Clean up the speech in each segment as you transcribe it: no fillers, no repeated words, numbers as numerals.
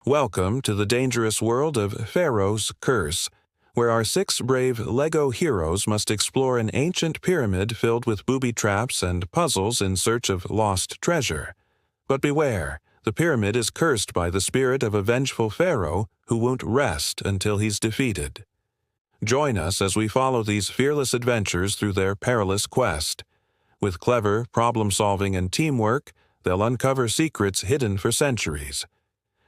Welcome to the dangerous world of Pharaoh's Curse, where our 6 brave LEGO heroes must explore an ancient pyramid filled with booby traps and puzzles in search of lost treasure. But beware, the pyramid is cursed by the spirit of a vengeful Pharaoh who won't rest until he's defeated. Join us as we follow these fearless adventurers through their perilous quest. With clever problem-solving and teamwork, they'll uncover secrets hidden for centuries.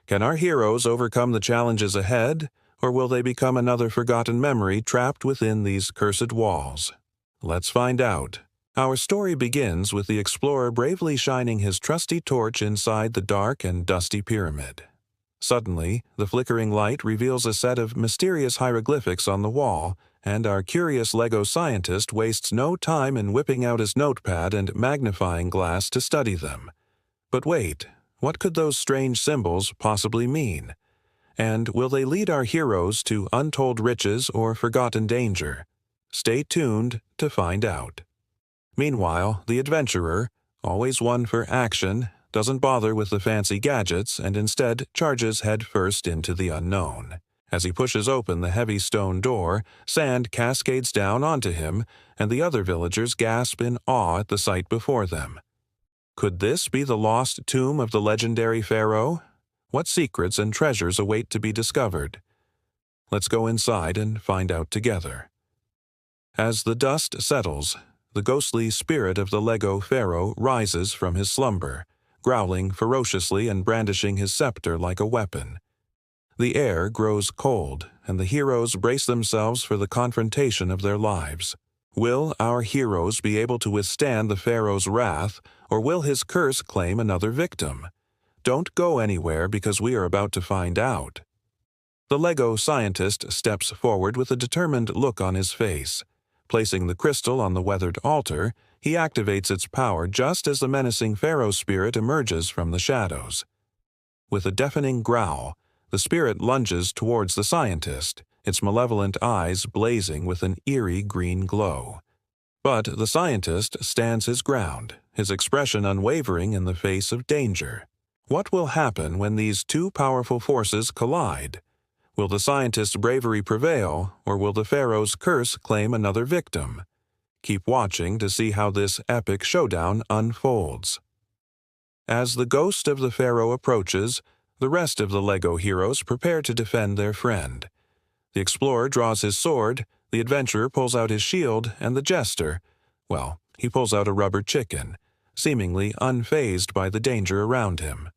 Can our heroes overcome the challenges ahead, or will they become another forgotten memory trapped within these cursed walls? Let's find out. Our story begins with the explorer bravely shining his trusty torch inside the dark and dusty pyramid. Suddenly, the flickering light reveals a set of mysterious hieroglyphics on the wall, and our curious LEGO scientist wastes no time in whipping out his notepad and magnifying glass to study them. But wait, what could those strange symbols possibly mean? And will they lead our heroes to untold riches or forgotten danger? Stay tuned to find out. Meanwhile, the adventurer, always one for action, doesn't bother with the fancy gadgets and instead charges headfirst into the unknown. As he pushes open the heavy stone door, sand cascades down onto him, and the other villagers gasp in awe at the sight before them. Could this be the lost tomb of the legendary Pharaoh? What secrets and treasures await to be discovered? Let's go inside and find out together. As the dust settles, the ghostly spirit of the LEGO Pharaoh rises from his slumber, growling ferociously and brandishing his scepter like a weapon. The air grows cold, and the heroes brace themselves for the confrontation of their lives. Will our heroes be able to withstand the Pharaoh's wrath, or will his curse claim another victim? Don't go anywhere because we are about to find out. The LEGO scientist steps forward with a determined look on his face. Placing the crystal on the weathered altar, he activates its power just as the menacing Pharaoh spirit emerges from the shadows. With a deafening growl, the spirit lunges towards the scientist, its malevolent eyes blazing with an eerie green glow. But the scientist stands his ground, his expression unwavering in the face of danger. What will happen when these two powerful forces collide? Will the scientist's bravery prevail, or will the Pharaoh's curse claim another victim? Keep watching to see how this epic showdown unfolds. As the ghost of the Pharaoh approaches, the rest of the LEGO heroes prepare to defend their friend. The explorer draws his sword, the adventurer pulls out his shield, and the jester, well, he pulls out a rubber chicken, seemingly unfazed by the danger around him.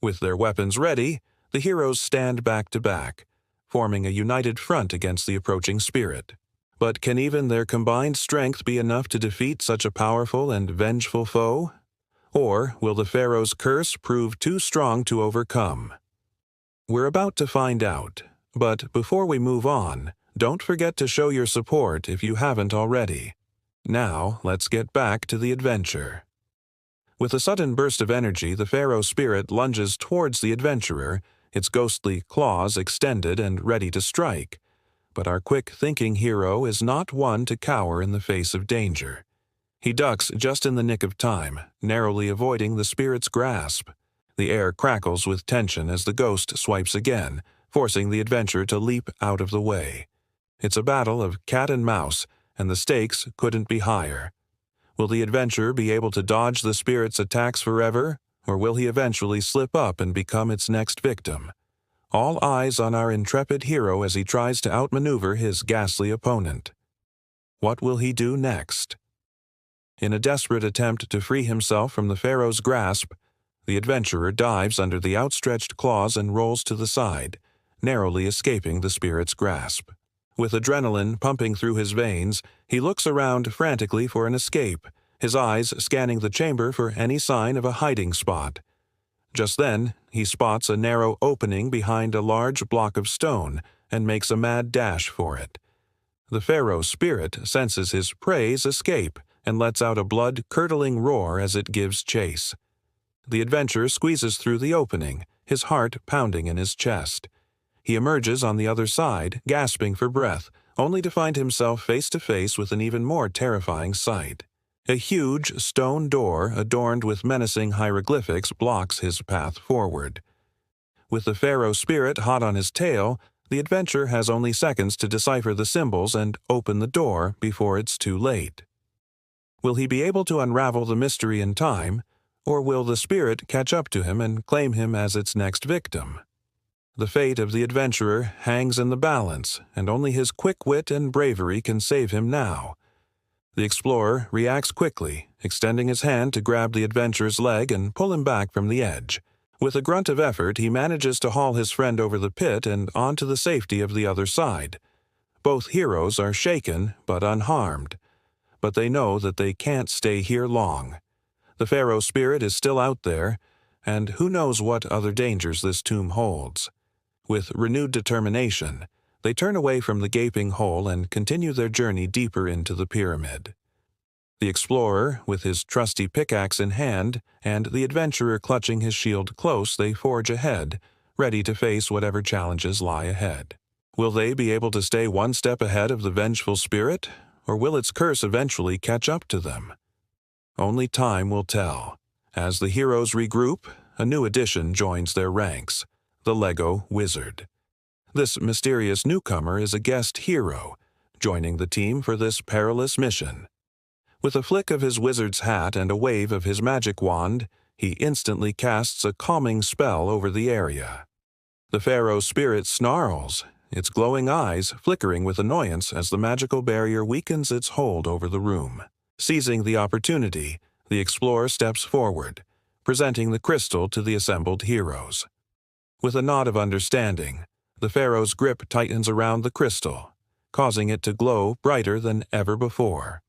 With their weapons ready, the heroes stand back to back, forming a united front against the approaching spirit. But can even their combined strength be enough to defeat such a powerful and vengeful foe? Or will the Pharaoh's curse prove too strong to overcome? We're about to find out, but before we move on, don't forget to show your support if you haven't already. Now, let's get back to the adventure. With a sudden burst of energy, the Pharaoh spirit lunges towards the adventurer, its ghostly claws extended and ready to strike. But our quick-thinking hero is not one to cower in the face of danger. He ducks just in the nick of time, narrowly avoiding the spirit's grasp. The air crackles with tension as the ghost swipes again, forcing the adventurer to leap out of the way. It's a battle of cat and mouse, and the stakes couldn't be higher. Will the adventurer be able to dodge the spirit's attacks forever, or will he eventually slip up and become its next victim? All eyes on our intrepid hero as he tries to outmaneuver his ghastly opponent. What will he do next? In a desperate attempt to free himself from the Pharaoh's grasp, the adventurer dives under the outstretched claws and rolls to the side, narrowly escaping the spirit's grasp. With adrenaline pumping through his veins, he looks around frantically for an escape, his eyes scanning the chamber for any sign of a hiding spot. Just then, he spots a narrow opening behind a large block of stone and makes a mad dash for it. The Pharaoh spirit senses his prey's escape and lets out a blood-curdling roar as it gives chase. The adventurer squeezes through the opening, his heart pounding in his chest. He emerges on the other side, gasping for breath, only to find himself face to face with an even more terrifying sight. A huge stone door adorned with menacing hieroglyphics blocks his path forward. With the Pharaoh spirit hot on his tail, the adventurer has only seconds to decipher the symbols and open the door before it's too late. Will he be able to unravel the mystery in time, or will the spirit catch up to him and claim him as its next victim? The fate of the adventurer hangs in the balance, and only his quick wit and bravery can save him now. The explorer reacts quickly, extending his hand to grab the adventurer's leg and pull him back from the edge. With a grunt of effort, he manages to haul his friend over the pit and onto the safety of the other side. Both heroes are shaken but unharmed, but they know that they can't stay here long. The Pharaoh spirit is still out there, and who knows what other dangers this tomb holds. With renewed determination, they turn away from the gaping hole and continue their journey deeper into the pyramid. The explorer, with his trusty pickaxe in hand, and the adventurer clutching his shield close, they forge ahead, ready to face whatever challenges lie ahead. Will they be able to stay one step ahead of the vengeful spirit, or will its curse eventually catch up to them? Only time will tell. As the heroes regroup, a new addition joins their ranks, the Lego Wizard. This mysterious newcomer is a guest hero, joining the team for this perilous mission. With a flick of his wizard's hat and a wave of his magic wand, he instantly casts a calming spell over the area. The Pharaoh spirit snarls, its glowing eyes flickering with annoyance as the magical barrier weakens its hold over the room. Seizing the opportunity, the explorer steps forward, presenting the crystal to the assembled heroes. With a nod of understanding, the Pharaoh's grip tightens around the crystal, causing it to glow brighter than ever before.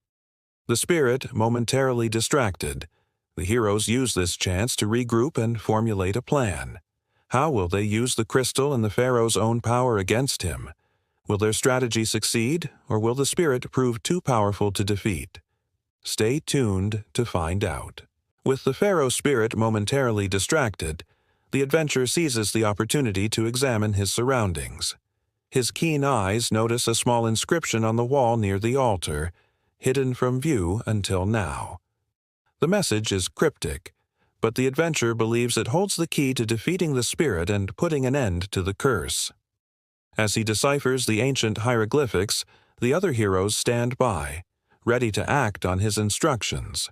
The spirit momentarily distracted, the heroes use this chance to regroup and formulate a plan. How will they use the crystal and the Pharaoh's own power against him? Will their strategy succeed, or will the spirit prove too powerful to defeat? Stay tuned to find out. With the Pharaoh spirit momentarily distracted, the adventurer seizes the opportunity to examine his surroundings. His keen eyes notice a small inscription on the wall near the altar, hidden from view until now. The message is cryptic, but the adventurer believes it holds the key to defeating the spirit and putting an end to the curse. As he deciphers the ancient hieroglyphics, the other heroes stand by, ready to act on his instructions.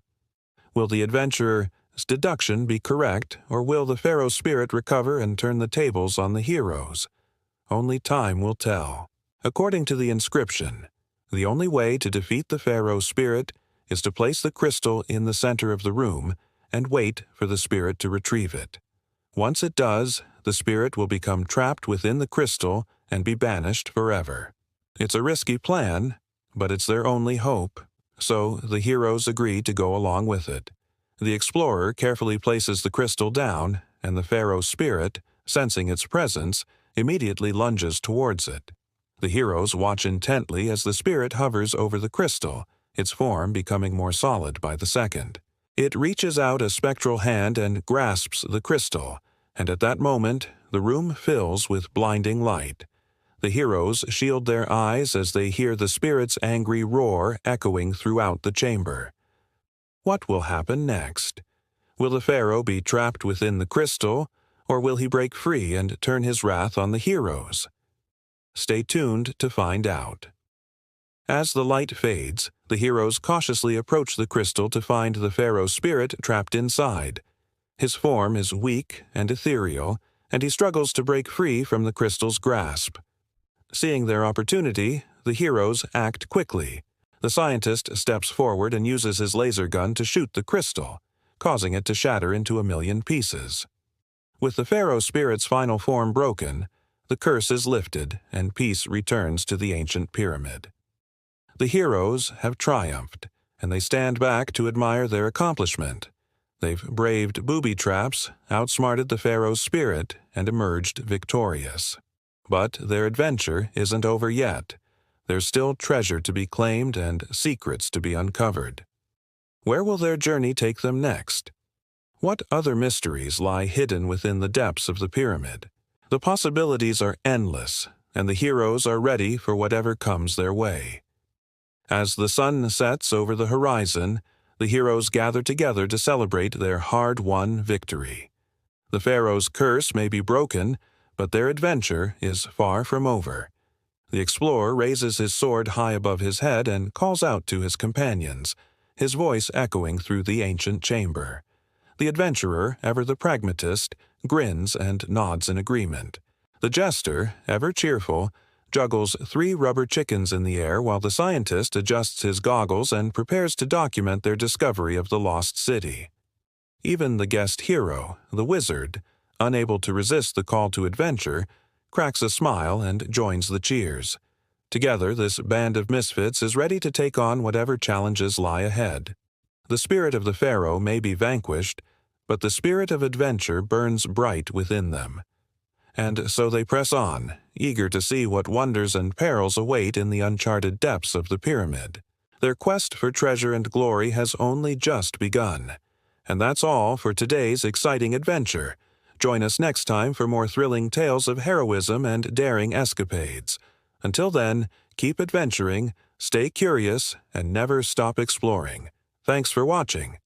Will the adventurer's deduction be correct, or will the Pharaoh spirit recover and turn the tables on the heroes? Only time will tell. According to the inscription, the only way to defeat the Pharaoh spirit is to place the crystal in the center of the room and wait for the spirit to retrieve it. Once it does, the spirit will become trapped within the crystal and be banished forever. It's a risky plan, but it's their only hope, so the heroes agree to go along with it. The explorer carefully places the crystal down, and the Pharaoh spirit, sensing its presence, immediately lunges towards it. The heroes watch intently as the spirit hovers over the crystal, its form becoming more solid by the second. It reaches out a spectral hand and grasps the crystal, and at that moment, the room fills with blinding light. The heroes shield their eyes as they hear the spirit's angry roar echoing throughout the chamber. What will happen next? Will the Pharaoh be trapped within the crystal, or will he break free and turn his wrath on the heroes? Stay tuned to find out. As the light fades, the heroes cautiously approach the crystal to find the Pharaoh spirit trapped inside. His form is weak and ethereal, and he struggles to break free from the crystal's grasp. Seeing their opportunity, the heroes act quickly. The scientist steps forward and uses his laser gun to shoot the crystal, causing it to shatter into a million pieces. With the Pharaoh spirit's final form broken, the curse is lifted and peace returns to the ancient pyramid. The heroes have triumphed, and they stand back to admire their accomplishment. They've braved booby traps, outsmarted the Pharaoh's spirit, and emerged victorious. But their adventure isn't over yet. There's still treasure to be claimed and secrets to be uncovered. Where will their journey take them next? What other mysteries lie hidden within the depths of the pyramid? The possibilities are endless, and the heroes are ready for whatever comes their way. As the sun sets over the horizon, the heroes gather together to celebrate their hard-won victory. The Pharaoh's curse may be broken, but their adventure is far from over. The explorer raises his sword high above his head and calls out to his companions, his voice echoing through the ancient chamber. The adventurer, ever the pragmatist, grins and nods in agreement. The jester, ever cheerful, juggles 3 rubber chickens in the air while the scientist adjusts his goggles and prepares to document their discovery of the lost city. Even the guest hero, the wizard, unable to resist the call to adventure, cracks a smile and joins the cheers. Together, this band of misfits is ready to take on whatever challenges lie ahead. The spirit of the Pharaoh may be vanquished, but the spirit of adventure burns bright within them. And so they press on, eager to see what wonders and perils await in the uncharted depths of the pyramid. Their quest for treasure and glory has only just begun. And that's all for today's exciting adventure. Join us next time for more thrilling tales of heroism and daring escapades. Until then, keep adventuring, stay curious, and never stop exploring. Thanks for watching.